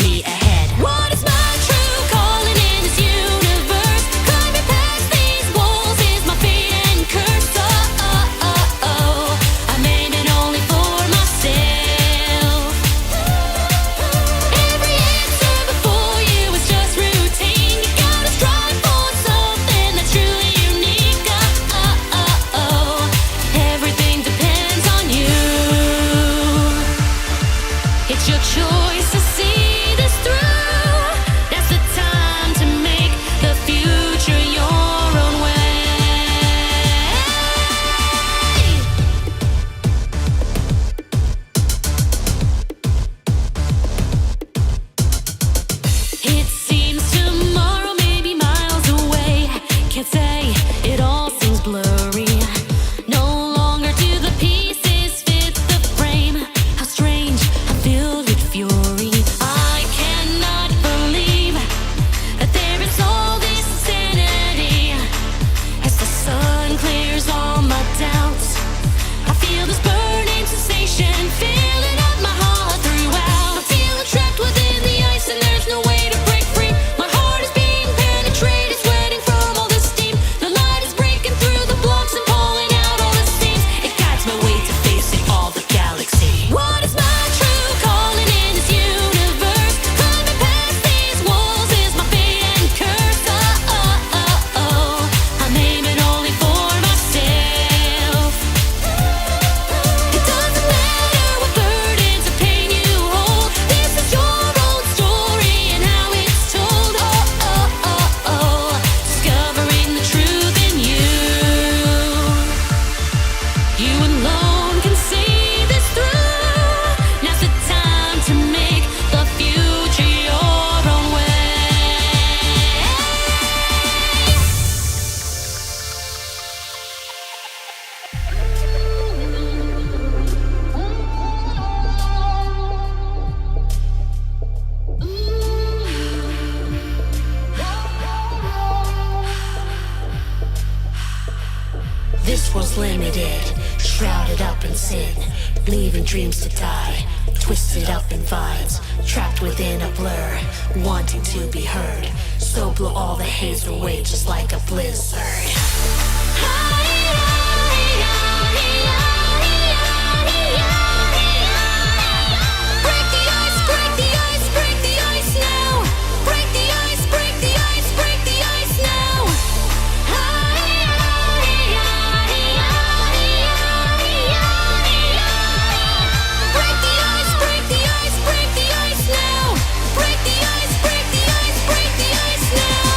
me ahead. What is my true calling in this universe? Climbing past these walls is my fate and curse. I'm aiming only for myself. Every answer before you is just routine. You gotta strive for something that's truly unique. Everything depends on you. It's your choice to see this through. That's the time to make the future your own way. It seems tomorrow may be miles away. Can't say, it all seems blurry. No longer do the pieces fit the frame. How strange, I'm filled with fury. I cannot believe that there is all this insanity. As the sun clears all my doubts, I feel this burning sensation filling up my heart throughout. I'm feeling trapped within the ice and there's no way to break free. My heart is being penetrated, sweating from all the steam. The light is breaking through the blocks and pulling out all the seams. It guides my way to facing all the galaxy. What is my true calling in this universe? Climbing past these walls is my fate and curse. I'm aiming only for myself. It doesn't matter what burdens or pain you hold. This is your own story and how it's told. Discovering the truth in you. You alone can see this through. Now's the time to make the future your own way. This world's limited, shrouded up in sin, leaving dreams to die, twisted up in vines, trapped within a blur, wanting to be heard. So blow all the haze away just like a blizzard. Break the ice, break the ice, break the ice now. Break the ice, break the ice, break the ice now. Break the ice, break the ice, break the ice now. Break the ice, break the ice, break the ice now.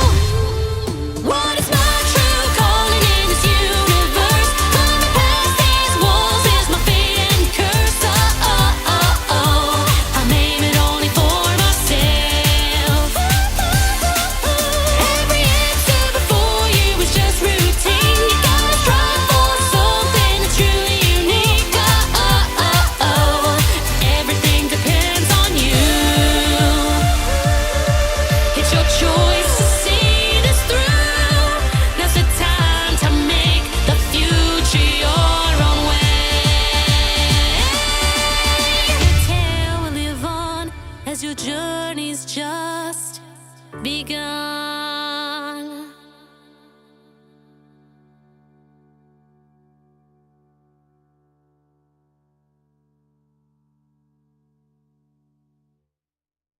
What is my true calling in this universe? Climbing past these walls is my fate and curse. I'm aiming only for myself. Every answer before you is just routine. You gotta strive for something that's truly unique. Everything depends on you. It's your choice to see this through. Now's the time to make the future your own way. Tale will live on as your journey's just begun.